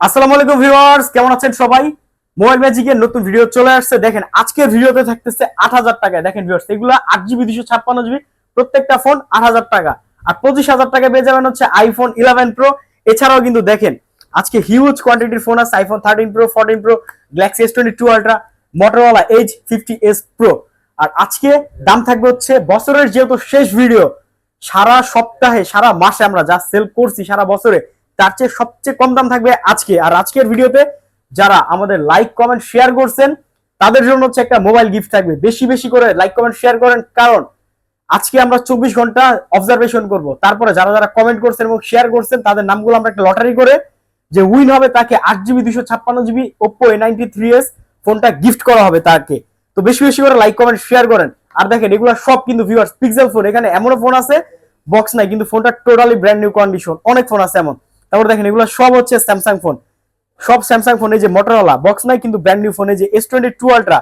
আসসালামু আলাইকুম ভিউয়ার্স, কেমন আছেন সবাই? মোবাইল ম্যাজিকের নতুন ভিডিও চলে আসছে। দেখেন আজকের ভিডিওতে থাকতেছে ৮,০০০ টাকায়। দেখেন ভিউয়ার্স, এগুলো ৮ জিবি ২৫৬ জিবি, প্রত্যেকটা ফোন ৮,০০০ টাকা। আর ২৫,০০০ টাকায় পেয়ে যাবেন হচ্ছে আইফোন 11 প্রো। এছাড়াও কিন্তু দেখেন আজকে হিউজ কোয়ান্টিটির ফোন আছে, iPhone 13 Pro, 14 Pro, Galaxy S22 Ultra, Motorola Edge 50s Pro. আর আজকে দাম থাকবে হচ্ছে বছরের যেহেতু শেষ ভিডিও, সারা সপ্তাহে সারা মাসে আমরা যা সেল করছি সারা বছরে তার চেয়ে সবচেয়ে কম দাম থাকবে আজকে। আর আজকের ভিডিওতে যারা আমাদের লাইক কমেন্ট শেয়ার করছেন তাদের জন্য হচ্ছে একটা মোবাইল গিফট থাকবে। বেশি বেশি করে লাইক কমেন্ট শেয়ার করেন, কারণ আজকে আমরা 24 ঘন্টা অবজারভেশন করব। তারপরে যারা যারা কমেন্ট করছেন এবং শেয়ার করছেন তাদের নামগুলো আমরা একটা লটারি করে যে উইন হবে তাকে 8 জিবি 256 জিবি Oppo A93s ফোনটা গিফট করা হবে তাকে। তো বেশি বেশি করে লাইক কমেন্ট শেয়ার করেন। আর দেখেন এগুলো সব কিন্তু ভিউয়ার্স পিক্সেল ফোন। এখানে এমনও ফোন আছে বক্স নাই, কিন্তু ফোনটা টোটালি ব্র্যান্ড নিউ কন্ডিশন। অনেক ফোন আছে এমন। তারপর দেখেন এগুলো সব হচ্ছে স্যামসাং ফোন, সব স্যামসাং ফোন। এই যে মোটরোলা বক্স নাই কিন্তু ব্র্যান্ড নিউ ফোন। এই যে S22 আলট্রা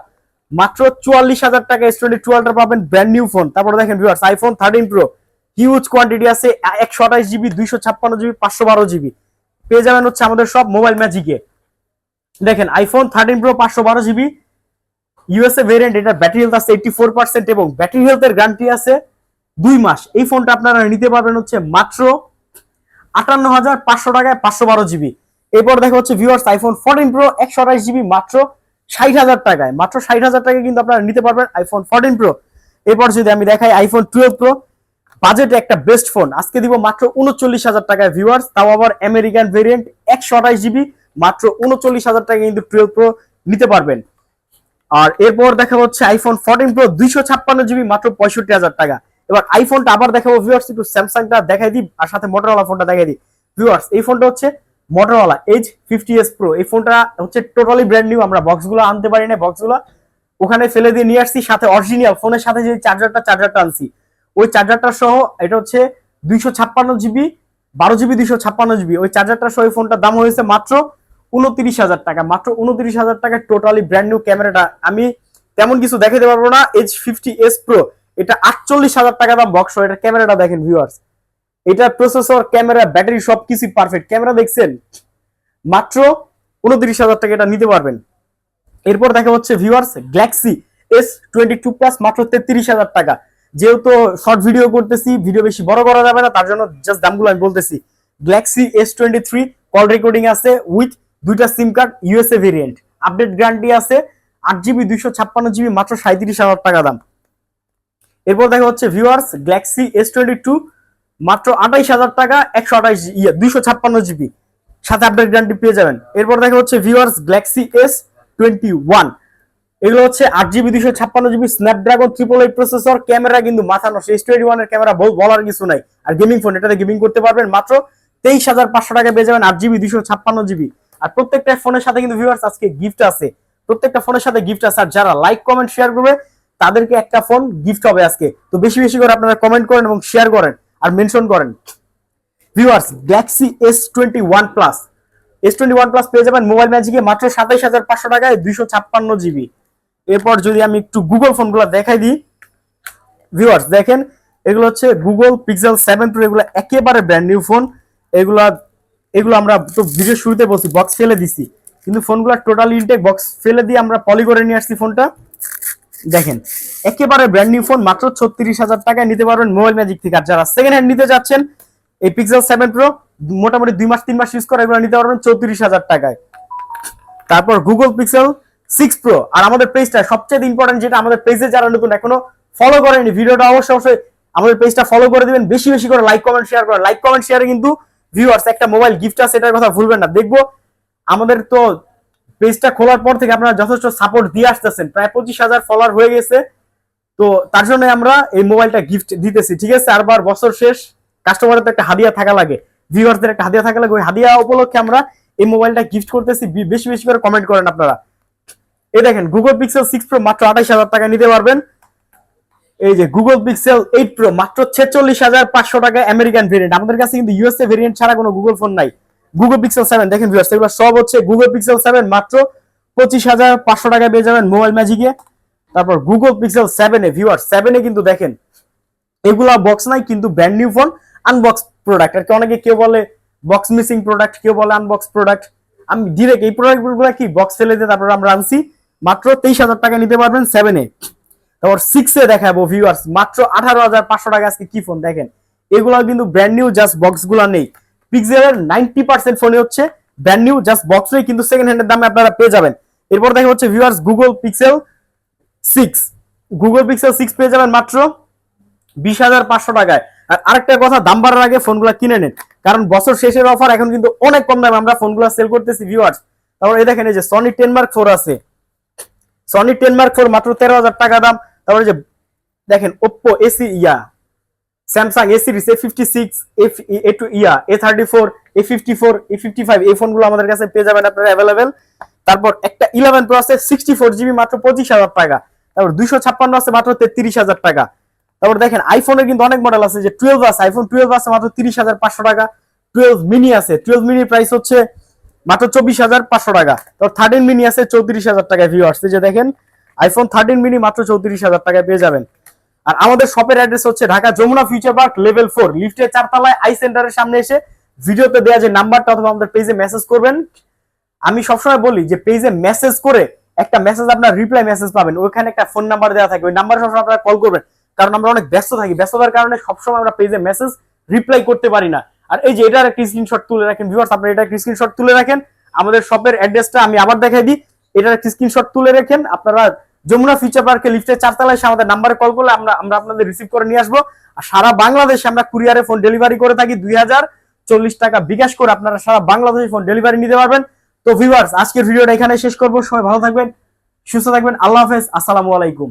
মাত্র 44,000 টাকা S22 আলট্রা পাবেন, ব্র্যান্ড নিউ ফোন। তারপর দেখেন viewers iPhone 13 pro huge quantity আছে, 128 জিবি 256 জিবি 512 জিবি পেয়ে যাবেন হচ্ছে আমাদের সব মোবাইল ম্যাজিকে। দেখেন iPhone 13 pro 512 GB USA variant, এটা ব্যাটারি হেলথ আছে 84% এবং ব্যাটারি হেলথের গ্যারান্টি আছে 2 মাস। এই ফোনটা আপনারা নিতে পারবেন হচ্ছে মাত্র 58,500 টাকায় 512 জিবি। এরপর দেখা হচ্ছে ভিউয়ার্স আইফোন 14 প্রো 128 জিবি মাত্র 60,000 টাকায়, মাত্র 60,000 টাকায় কিন্তু আপনারা নিতে পারবেন আইফোন 14 প্রো। এরপর যদি আমি দেখাই আইফোন 12 প্রো, বাজেটে একটা বেস্ট ফোন, আজকে দিব মাত্র 39,000 টাকায় ভিউয়ার্স, তাও আবার আমেরিকান ভেরিয়েন্ট 128 জিবি মাত্র 39,000 টাকায় কিন্তু 12 প্রো নিতে পারবেন। আর এরপর দেখা হচ্ছে আইফোন 14 প্রো 256 জিবি মাত্র 65,000 টাকা। এবার আইফোনটা আবার দেখাবো ভিউয়ার্স, একটু স্যামসাংটা দেখাই দিই আর সাথে মোটরোলা ফোনটা দেখাই দিই। ভিউয়ার্স এই ফোনটা হচ্ছে মোটরোলা Edge 50s প্রো। এই ফোনটা হচ্ছে টোটালি ব্র্যান্ড নিউ। আমরা বক্সগুলো আনতে পারি না, বক্সগুলো ওখানে ফেলে দিয়ে নিয়ে আসছি, সাথে অরিজিনাল ফোনের সাথে যে চার্জারটা আনছি ওই চার্জারটা সহ। এটা হচ্ছে 256 জিবি 12 জিবি 256 জিবি, ওই চার্জারটা সহ এই ফোনটার দাম হয়েছে মাত্র 29,000 টাকা, মাত্র 29,000 টাকা। Totally brand new. ক্যামেরাটা আমি তেমন কিছু দেখাতে পারবো না। Edge 50s প্রো এটা 48,000 টাকা দাম বক্স। এটা ক্যামেরাটা দেখেন ভিউয়ার্স, এটা প্রসেসর, ক্যামেরা, ব্যাটারি সবকিছু পারফেক্ট। ক্যামেরা দেখছেন, মাত্র 29,000 টাকা এটা নিতে পারবেন। এরপর দেখা হচ্ছে ভিউয়ার্স গ্যালাক্সি S22 প্লাস মাত্র 33,000 টাকা। যেহেতু শর্ট ভিডিও করতেছি, ভিডিও বেশি বড় করা যাবে না, তার জন্য জাস্ট দামগুলো আমি বলতেছি। গ্যালাক্সি S23 কল রেকর্ডিং আছে উইথ 2টা সিম card, USA variant, update guarantee আছে, 8 জিবি 256 জিবি মাত্র 37,000 টাকা দাম। এরপর দেখা হচ্ছে ভিউয়ার্স গ্যালাক্সি S22 মাত্র 28,000 টাকা, 256 জিবি সাথে আপডেট গ্যারান্টি পেয়ে যাবেন। এরপর দেখা হচ্ছে ভিউয়ার্স গ্যালাক্সি S21, এগুলো হচ্ছে 8 GB 256 GB Snapdragon 888 processor. Camera কিন্তু মাথা নষ্ট, S21 এর ক্যামেরা বলার কিছু নাই। আর গেমিং ফোন, এটাতে গেমিং করতে পারবেন। মাত্র 23,500 টাকা পেয়ে যাবেন 8 জিবি 256 জিবি। আর প্রত্যেকটা ফোনের সাথে কিন্তু ভিউয়ার্স আজকে গিফট আছে, প্রত্যেকটা ফোনের সাথে গিফট আছে। আর যারা লাইক কমেন্ট শেয়ার করবে তাদেরকে একটা ফোন গিফট হবে আজকে। তো বেশি বেশি করে আপনারা কমেন্ট করেন এবং শেয়ার করেন আর মেনশন করেন। Viewers Galaxy S21 plus, S21 plus পেয়ে যাবেন মোবাইল ম্যাজিকে মাত্র 27,500 টাকায় 256 জিবি। এরপর যদি আমি একটু গুগল ফোনগুলো দেখাই দিই ভিউয়ার্স, দেখেন এগুলো হচ্ছে গুগল পিক্সেল 7 প্রো, এগুলো একেবারে ব্র্যান্ড নিউ ফোন। এগুলো এগুলো আমরা তো ভিডিও শুরুতে বলছি বক্স ফেলে দিছি, কিন্তু ফোনগুলো টোটালি ইনটেক, বক্স ফেলে দিয়ে আমরা পলি করে নিয়ে আসছি ফোনটা। দেখেন একেবারে ব্র্যান্ড নিউ ফোন, মাত্র 36,000 টাকায় নিতে পারবেন মোবাইল ম্যাজিক থেকে। আর যারা সেকেন্ড হ্যান্ড নিতে যাচ্ছেন এই পিক্সেল 7 প্রো মোটামুটি 2 মাস 3 মাস ইউজ করে এগুলো নিতে পারবেন 34,000 টাকায়। তারপর গুগল পিক্সেল 6 প্রো। আর আমাদের পেজটা সবচেয়ে ইম্পর্টেন্ট, যেটা আমাদের পেজে যারা নতুন এখনো ফলো করেনি, ভিডিওটা অবশ্যই আমাদের পেজটা ফলো করে দিবেন। বেশি বেশি করে লাইক কমেন্ট শেয়ার করেন। লাইক কমেন্ট শেয়ারে কিন্তু ভিউয়ার্স একটা মোবাইল গিফট আছে, এটার কথা ভুলবেন না। দেখবো আমাদের তো পেজটা খোলার পর থেকে আপনারা যথেষ্ট সাপোর্ট দিয়ে আসতেছেন, প্রায় 25,000 ফলোয়ার হয়ে গেছে। তো তার জন্য আমরা এই মোবাইলটা গিফট দিতেছি, ঠিক আছে। আরবার বছর শেষ, কাস্টমারের তো একটা হাদিয়া থাকা লাগে, ভিউয়ার্সদের একটা হাদিয়া থাকা লাগে। ওই হাদিয়া উপলক্ষে আমরা এই মোবাইলটা গিফট করতেছি। বেশি বেশি করে কমেন্ট করেন আপনারা। এই দেখেন গুগল পিক্সেল 6 প্রো মাত্র 28,000 টাকা নিতে পারবেন। এই যে গুগল পিক্সেল 8 প্রো মাত্র 46,500 টাকা আমেরিকান ভেরিয়েন্ট। আমাদের কাছে কিন্তু ইউএসএ ভেরিয়েন্ট ছাড়া কোনো গুগল ফোন নাই। গুগল পিক্সেল 7 দেখেন ভিউয়ার্স, এগুলো সব হচ্ছে গুগল পিক্সেল 7 মাত্র 25,500 টাকা পেয়ে যাবেন মোবাইল ম্যাজিকে। তারপর Google Pixel 7 A viewers 7 A কিন্তু দেখেন এগুলা বক্স নাই, কিন্তু brand new phone, unbox product. আর কি অনেকে কেউ বলে বক্স মিসিং প্রোডাক্ট, কেউ বলে আনবক্স প্রোডাক্ট। আমি ডিরেক্ট এই প্রোডাক্টগুলো কি বক্স ফেলে দিয়ে তারপর আমরা আনছি, মাত্র 23,000 টাকা নিতে পারবেন 7A। তারপর 6A দেখাবো ভিউয়ার্স, মাত্র 18,500 টাকা। আজকে কি ফোন দেখেন, এগুলো কিন্তু ব্র্যান্ড নিউ, জাস্ট বক্স গুলা নেই। পিক্সেলের 90% ফোনে হচ্ছে ব্র্যান্ড নিউ, জাস্ট বক্সই কিন্তু সেকেন্ড হ্যান্ডের দামে আপনারা পেয়ে যাবেন। এরপর দেখা হচ্ছে viewers Google pixel 6, Google pixel 6 পেয়ে যাবেন মাত্র 20,500 টাকায়। আর আরেকটা কথা, দাম বাড়ার আগে ফোনগুলো কিনে নেন, কারণ বছর শেষের অফার এখন কিন্তু অনেক কম দামে আমরা ফোনগুলো সেল করতেছি ভিউয়ার্স। তারপর এই দেখেন, এই যে সনি 10 Mark 4 আছে, সনি 10 Mark 4 মাত্র 13,000 টাকা দাম। তারপরে যে দেখেন Oppo AC Samsung A series A56, A34, A54, A55 এই ফোনগুলো আমাদের কাছে পেয়ে যাবেন আপনারা অ্যাভেলেবেল। তারপর একটা 11 Pro আছে 64GB মাত্র 25,000 টাকা। তারপর 256 আছে মাত্র 33,000 টাকা। তারপর দেখেন আইফোনের কিন্তু অনেক মডেল আছে, যে 12 আছে, আইফোন 12 আছে মাত্র 30,500 টাকা। 12 মিনি আছে, 12 মিনি প্রাইস হচ্ছে মাত্র 24,500 টাকা। তারপর 13 মিনি আছে 34,000 টাকায় ভিউয়ার্স। যে দেখেন আইফোন 13 মিনি মাত্র 34,000 টাকায় পেয়ে যাবেন। আর আমাদের শপের অ্যাড্রেস হচ্ছে Dhaka Jamuna future park level 4, লিফটের 4 তলায় আই সেন্টারের সামনে এসে ভিডিওতে দেওয়া যে নাম্বারটা অথবা আমাদের পেজে মেসেজ করবেন। আমি সবসময় বলি যে পেজে মেসেজ করে একটা মেসেজ আপনার রিপ্লাই মেসেজ পাবেন, ওইখানে একটা ফোন নাম্বার দেওয়া থাকে, ওই নাম্বারে সবসময় আপনারা কল করবেন, কারণ আমরা অনেক ব্যস্ত থাকি, ব্যস্ততার কারণে সবসময় আমরা পেজে মেসেজ রিপ্লাই করতে পারি না। আর এই যে এটার একটা স্ক্রিনশট তুলে রাখেন ভিউয়ার্স, আপনারা এটা একটা স্ক্রিনশট তুলে রাখেন। আমাদের শপের অ্যাড্রেসটা আমি আবার দেখাই দিই, এটার একটা স্ক্রিনশট তুলে রাখেন। আপনারা যমুনা ফিউচার পার্কে লিফটের 4 তলায় এসে আমাদের নাম্বারে কল করলে আমরা আপনাদের রিসিভ করে নিয়ে আসবো। আর সারা বাংলাদেশে আমরা কুরিয়ারে ফোন ডেলিভারি করে থাকি, 2040 টাকা বিকাশ করে আপনারা সারা বাংলাদেশে ফোন ডেলিভারি নিতে পারবেন। তো ভিউয়ার্স আজকের ভিডিওটা এখানে শেষ করবো, সবাই ভালো থাকবেন, সুস্থ থাকবেন, আল্লাহ হাফেজ, আসসালামু আলাইকুম।